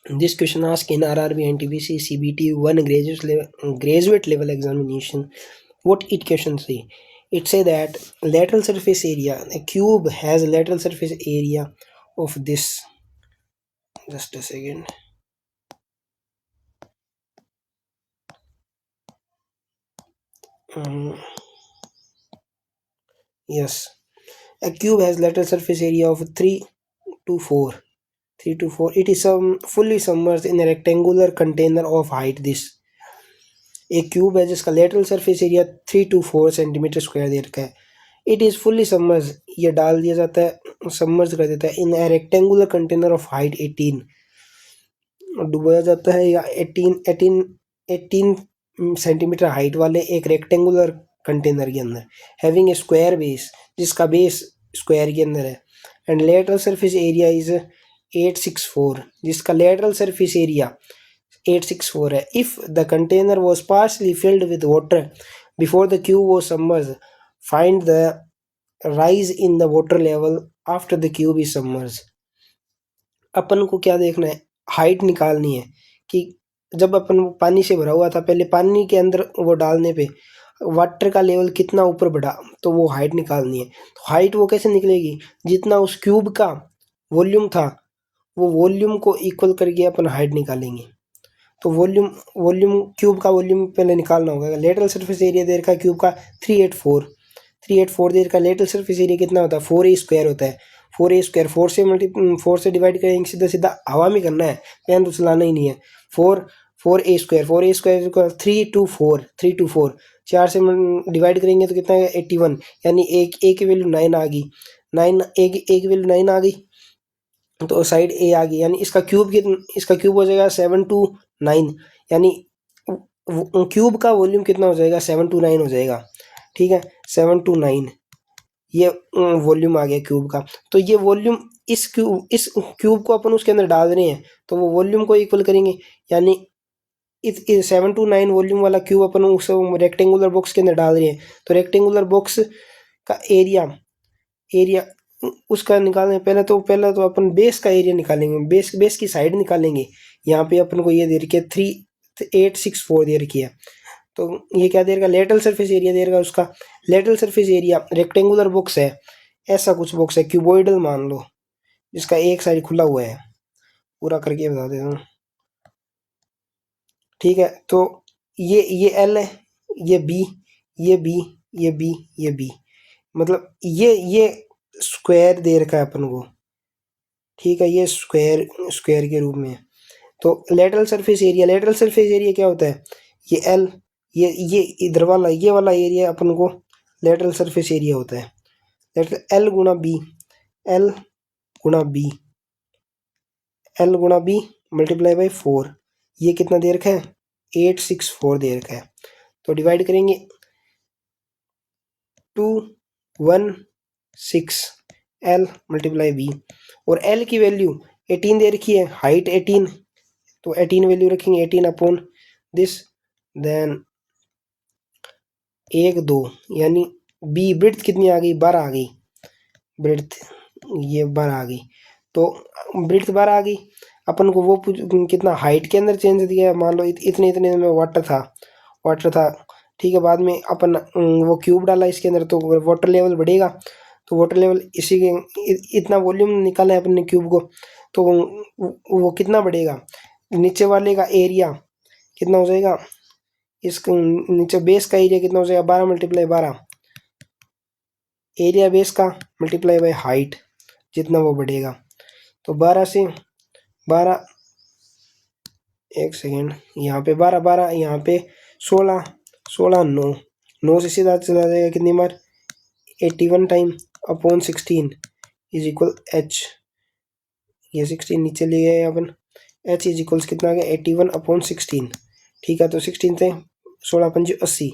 This question asked in RRB, NTPC, CBT 1 graduate level examination. What it question say? It say that lateral surface area, a cube has a lateral surface area of this. Just a second. Yes, a cube has lateral surface area of 3 to 4. 3 to 4. It is fully submerged in a rectangular container of height this. एक cube है जिसका lateral surface area 3 to 4 centimetre square दे रखा है. It is fully submerge, ये डाल दिया जाता है, सबमर्ज कर देता है in a rectangular container of height 18, डुबाया जाता है या 18 सेंटीमीटर हाइट वाले एक रेक्टेंगुलर कंटेनर के अंदर, हैविंग ए स्क्वायर बेस, जिसका बेस स्क्वायर के अंदर है. And lateral surface area is 864, जिसका लेटरल सरफेस एरिया 864 है. If the container was partially filled with water before the cube was submerge, find the rise in the water level after the cube is submerge. अपन को क्या देखना है, height निकालनी है कि जब अपन पानी से भरा हुआ था, पहले पानी के अंदर वो डालने पे वाटर का लेवल कितना ऊपर बढ़ा, तो वो हाइट निकालनी है. तो हाइट वो कैसे निकलेगी, जितना उस क्यूब का वॉल्यूम था वो वॉल्यूम को इक्वल करके अपन हाइट निकालेंगे. तो वॉल्यूम क्यूब का वॉल्यूम पहले निकालना होगा. लेटरल सरफेस एरिया दे रखा है क्यूब का 384 दे रखा है. लेटरल सरफेस एरिया कितना होता है, 4a² होता है. 4a², 4 से डिवाइड करेंगे, सीधा सीधा हवा में करना है, पेन तो चलाना ही नहीं है. 4a² 3 to 4 4 से डिवाइड करेंगे तो कितना है 81, यानी एक की वैल्यू 9 आ गई. 9 एक की वैल्यू 9 आ गई तो साइड ए आ गई, यानी इसका क्यूब हो जाएगा 729, यानी क्यूब का वॉल्यूम कितना हो जाएगा 729 हो जाएगा. ठीक है, 729 ये वॉल्यूम आ गया क्यूब का. तो ये वॉल्यूम इस क्यूब को अपन उसके अंदर डाल रहे हैं तो वो वॉल्यूम को इक्वल करेंगे, यानी इस 729 वॉल्यूम वाला क्यूब अपन उस रेक्टेंगुलर बॉक्स के अंदर डाल रहे हैं. तो रेक्टेंगुलर बॉक्स का एरिया उसका निकालने पहले तो अपन बेस का एरिया निकालेंगे, बेस की साइड निकालेंगे. यहाँ पे अपन को ये दे रखी है 3864 दे रखी है. तो ये क्या दे रखा, लेटरल सरफेस एरिया दे रखा. उसका lateral surface area rectangular box है, ऐसा कुछ बॉक्स है क्यूबॉइडल मान लो, जिसका एक साइड खुला हुआ है. पूरा करके बता देता हूँ. ठीक है, तो ये एल है, ये बी, ये बी, ये बी, ये बी, मतलब ये स्क्वायर दे रखा है अपन को. ठीक है, ये स्क्वायर के रूप में. तो लेटरल सरफेस एरिया क्या होता है, ये एल, ये इधर वाला ये वाला एरिया अपन को लेटरल सरफेस एरिया होता है. लेटरल एल गुणा बी मल्टीप्लाई बाई 4, ये कितना दे रखा है 864 दे रखा है. तो डिवाइड करेंगे 216 एल मल्टीप्लाई बी, और एल की वैल्यू 18 दे रखी है, हाइट 18, तो 18 वैल्यू रखेंगे 18 अपॉन दिस, देन 1 2, यानी बी ब्रेड्थ कितनी आ गई 12 आ गई. ब्रेड्थ ये 12 आ गई, तो ब्रेड्थ 12 आ गई. अपन को वो कितना हाइट के अंदर चेंज दिया है, मान लो इतने में वाटर था. ठीक है, बाद में अपन वो क्यूब डाला इसके अंदर तो वाटर लेवल बढ़ेगा. तो वाटर लेवल इसी के इतना वॉल्यूम निकाला है अपन ने क्यूब को, तो वो कितना बढ़ेगा, नीचे वाले का एरिया कितना हो जाएगा, इसको नीचे बेस का एरिया कितना हो जाएगा 12 मल्टीप्लाई 12, एरिया बेस का मल्टीप्लाई बाई हाइट, जितना वो बढ़ेगा. तो 12 से 12, एक सेकेंड, यहाँ पे 12 यहाँ पे 16 9 से सीधा चला जाएगा कितनी बार 81 time upon 16 is equal H, ये 16 नीचे ले गए अपन, एच इज इक्वल्स कितना आ गया 81 अपॉन 16. ठीक है, तो 16 से 16 पंजे 80,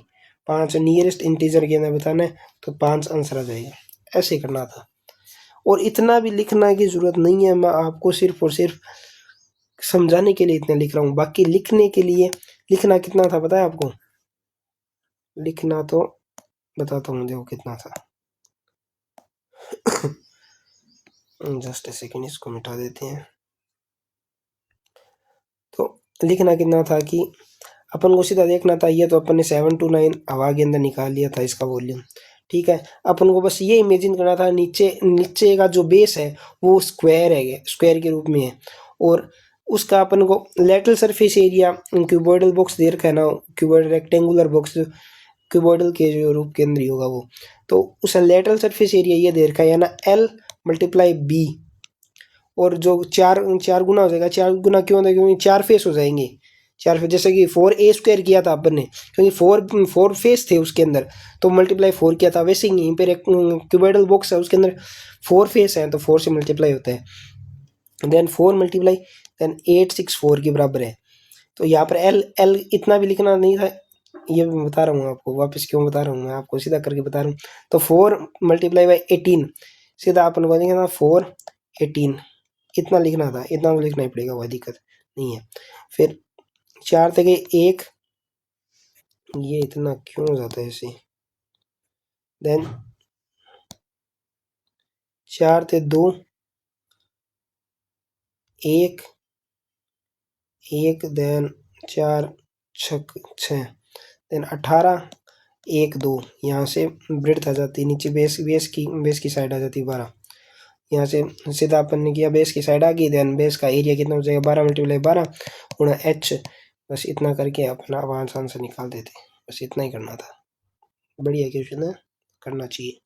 5 नियरेस्ट इंटीजर के अंदर बताना है, तो 5 आंसर आ जाएगा. ऐसे करना था, और इतना भी लिखना की ज़रूरत नहीं है, मैं आपको सिर्फ और सिर्फ समझाने के लिए इतना लिख रहा हूँ. बाकी लिखने के लिए लिखना कितना था पता है आपको, लिखना तो बताता हूँ देखो कितना था. जस्ट ए सेकेंड, इसको मिटा देते हैं. लिखना कितना था कि अपन को सीधा देखना था, ये तो अपन ने 7 to 9 हवा के अंदर निकाल लिया था इसका वॉल्यूम। ठीक है, अपन को बस ये इमेजिन करना था नीचे नीचे का जो बेस है वो स्क्वायर है, स्क्वायर के रूप में है, और उसका अपन को lateral surface area cuboidal box दे रखा है ना, क्यूबॉइडल रेक्टेंगुलर बॉक्स क्यूबॉइडल के जो रूप के अंदर ही होगा वो, तो उस लेटरल सरफेस एरिया ये दे रखा है ना L × B, और जो चार चार गुना हो जाएगा, चार गुना क्यों होता है, क्योंकि चार फेस हो जाएंगे, चार फेस, जैसे कि 4a² किया था अपन ने, क्योंकि फोर फेस थे उसके अंदर, तो मल्टीप्लाई 4 किया था, वैसे ही यहीं पर एक क्यूबॉइडल बॉक्स है उसके अंदर 4 फेस हैं, तो 4 से मल्टीप्लाई होता है, देन 4 × देन 864 के बराबर है। तो यहाँ पर एल एल इतना भी लिखना नहीं था, ये मैं बता रहा हूँ आपको, वापस क्यों बता रहा हूँ, मैं आपको सीधा करके बता रहा हूँ। तो 4 × 18, सीधा अपन को लिखना 418, इतना लिखना था, इतना तो लिखना ही पड़ेगा, कोई दिक्कत नहीं है। फिर 4 तक 1, ये इतना क्यों हो जाता है ऐसे, देन 4 × 2 1 1, देन 4 6 6, देन 18 1 2, यहाँ से ब्रेड्थ आ जाती है नीचे, बेस की साइड आ जाती है 12, यहाँ से सीधा अपन ने किया बेस की साइड आ गई, देन बेस का एरिया कितना हो जाएगा 12 × 12 गुणा H, बस इतना करके अपना आसान से निकाल देते, बस इतना ही करना था। बढ़िया क्वेश्चन है, करना चाहिए।